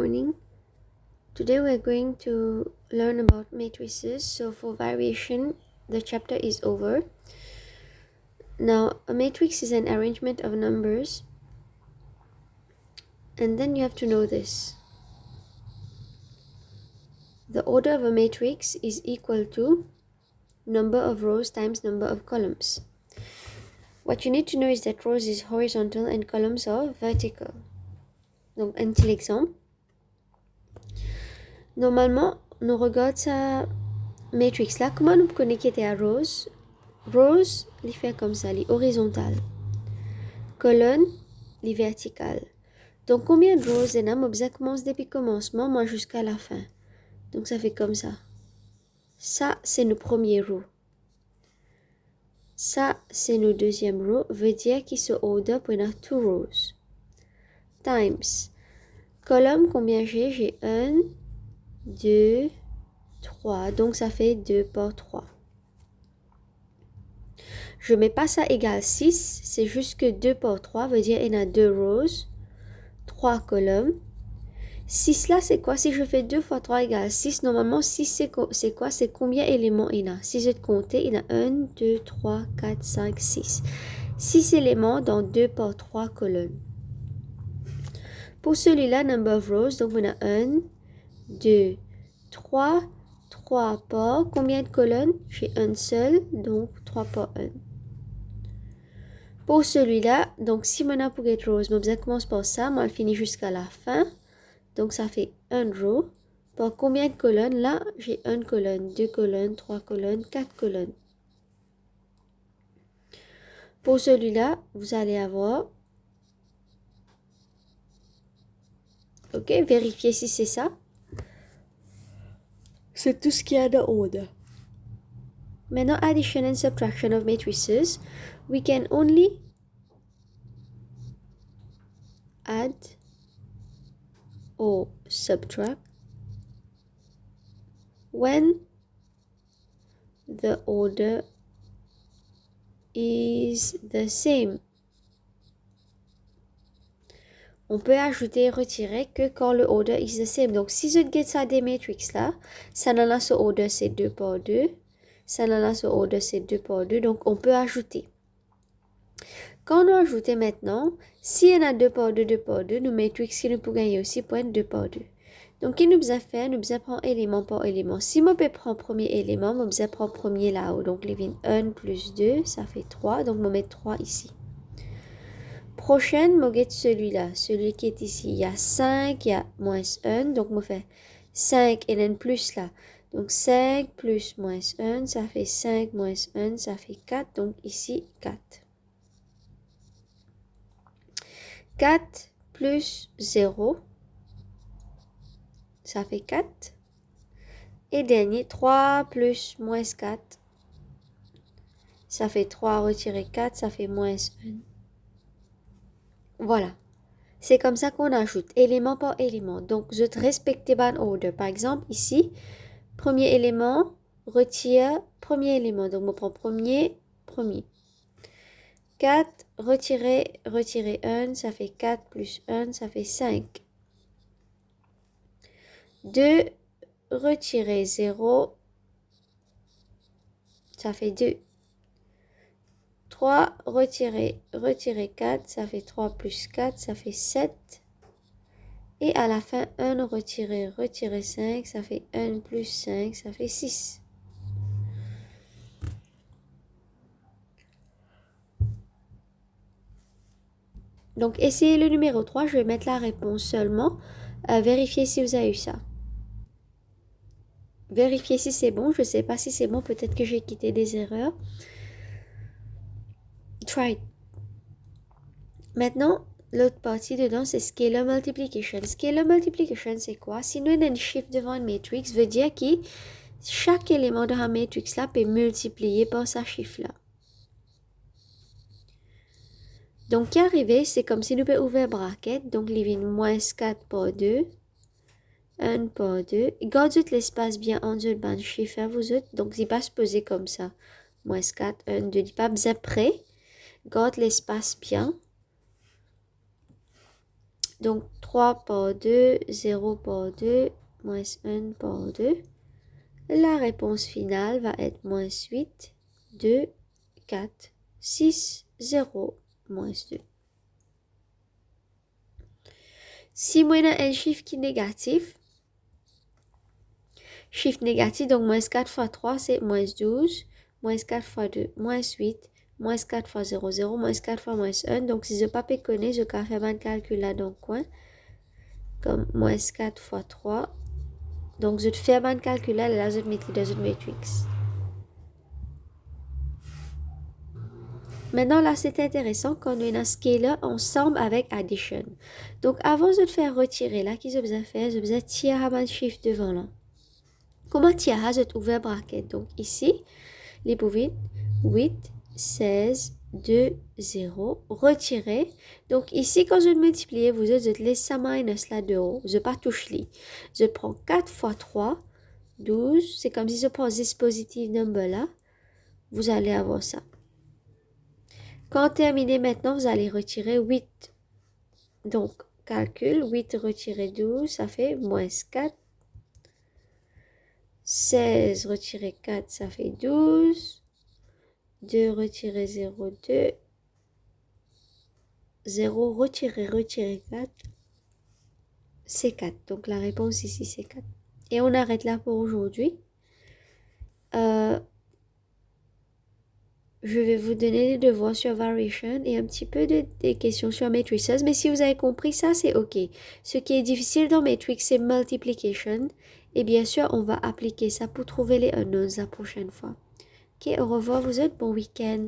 morning. Today we're going to learn about matrices. So for variation, the chapter is over. Now, a matrix is an arrangement of numbers, and then you have to know this. The order of a matrix is equal to number of rows times number of columns. What you need to know is that rows is horizontal and columns are vertical. Donc, un petit exemple. Normalement, on regarde sa matrix là. Comment nous connecter à rows? Rows, il fait comme ça, il est horizontal. Colonne, il est vertical. Donc, combien de rows il y a? Ça commence depuis le commencement, moi jusqu'à la fin. Donc, ça fait comme ça. Ça, c'est nos premiers rows. Ça, c'est nos deuxième row. Veut dire qu'il se order pour avoir 2 rows. Times. Colonne, combien j'ai? J'ai 1, 2, 3. Donc, ça fait 2 par 3. Je ne mets pas ça égale 6. C'est juste que 2 par 3 veut dire qu'il y a 2 rows, 3 colonnes. 6 là, c'est quoi? Si je fais 2 fois 3 égale 6, normalement 6 c'est quoi? C'est combien d'éléments il y a? Si je comptais, il y a 1, 2, 3, 4, 5, 6. 6 éléments dans 2 par 3 colonnes. Pour celui-là, number of rows, donc on a 1, 2, 3, 3 par, combien de colonnes? J'ai un seul, donc 3 par 1. Pour celui-là, donc si on a pour get rows, je commence par ça, moi je finis jusqu'à la fin. Donc ça fait 1 row. Par combien de colonnes? Là, j'ai 1 colonne, 2 colonnes, 3 colonnes, 4 colonnes. Pour celui-là, vous allez avoir... Ok, vérifiez si c'est ça. C'est tout ce qu'il y a de order. Maintenant, addition and subtraction of matrices. We can only add or subtract when the order is the same. On peut ajouter et retirer que quand le order is the same. Donc, si je get ça des matrices là, ça n'en a ce order c'est 2 par 2. Ça n'en a ce order c'est 2 par 2. Donc, on peut ajouter. Quand on ajoute maintenant, si on a 2 par 2, 2 par 2, nous matrices qui nous peut gagner aussi pour être 2 par 2. Donc, qu'est-ce que nous besoin faire? Nous besoin prendre élément par élément. Si je peux prendre premier élément, je besoin prendre premier là-haut. Donc, les 1 plus 2, ça fait 3. Donc, je vais mettre 3 ici. Prochaine, je vais celui-là. Celui qui est ici, il y a 5, il y a moins 1. Donc, je fais 5 et un plus là. Donc, 5 plus moins 1, ça fait 5 moins 1, ça fait 4. Donc, ici, 4. 4 plus 0, ça fait 4. Et dernier, 3 plus moins 4, ça fait 3 retirer 4, ça fait moins 1. Voilà. C'est comme ça qu'on ajoute élément par élément. Donc, je respecte ban order. Par exemple, ici, premier élément, retire premier élément. Donc, on prend premier. 4, retirer 1, ça fait 4 plus 1, ça fait 5. 2, retirer 0, ça fait 2. 3, retirer 4, ça fait 3 plus 4, ça fait 7. Et à la fin, 1 retirer 5, ça fait 1 plus 5, ça fait 6. Donc, essayez le numéro 3. Je vais mettre la réponse seulement. Vérifiez si vous avez eu ça. Vérifiez si c'est bon. Je ne sais pas si c'est bon. Peut-être que j'ai quitté des erreurs. Try it. Maintenant, l'autre partie dedans, c'est scalar multiplication. Scalar multiplication, c'est quoi? Si nous avons un chiffre devant une matrix, veut dire que chaque élément de la matrix là peut multiplier par ce chiffre-là. Donc, ce qui est arrivé, c'est comme si nous pouvons ouvrir bracket. Donc, il y a moins 4 par 2. 1 par 2. Gardez l'espace bien en dessous de ban chiffre, vous autres. Donc, il va se poser comme ça. Moins 4, 1, 2. Il n'est pas besoin près. Garde l'espace bien. Donc 3 par 2, 0 par 2, moins 1 par 2. La réponse finale va être moins 8, 2, 4, 6, 0, moins 2. Si moi j'ai un chiffre qui est négatif, chiffre négatif, donc moins 4 fois 3, c'est moins 12, moins 4 fois 2, moins 8, moins 4 fois 0, 0, moins 4 fois moins 1. Donc si je ne pas connais, je peux faire un calcul là dans le coin, comme moins 4 fois 3. Donc je fais un calcul là, là je mets dans une matrix. Maintenant, là, c'est intéressant quand on a scaler ensemble avec addition. Donc, avant de faire retirer, là, qu'est-ce que je vais faire? Je vais tirer un chiffre devant là. Comment tirer? Je vais ouvrir bracket. Donc, ici, les bouvines, 8, 16, 2, 0, retirer. Donc, ici, quand je multiplie, vous laissez ça minus là de haut. Je ne pas touche li. Je prends 4 fois 3, 12. C'est comme si je prends this positive number là. Vous allez avoir ça. Quand terminé maintenant, vous allez retirer 8. Donc, calcul, 8 retirer 12, ça fait moins 4. 16 retirer 4, ça fait 12. 2 retirer 0, 2. 0 retirer 4, c'est 4. Donc, la réponse ici, c'est 4. Et on arrête là pour aujourd'hui. Je vais vous donner des devoirs sur variation et un petit peu des questions sur matrices. Mais si vous avez compris ça, c'est OK. Ce qui est difficile dans matrix, c'est multiplication. Et bien sûr, on va appliquer ça pour trouver les unknowns la prochaine fois. OK, au revoir, vous êtes bon week-end.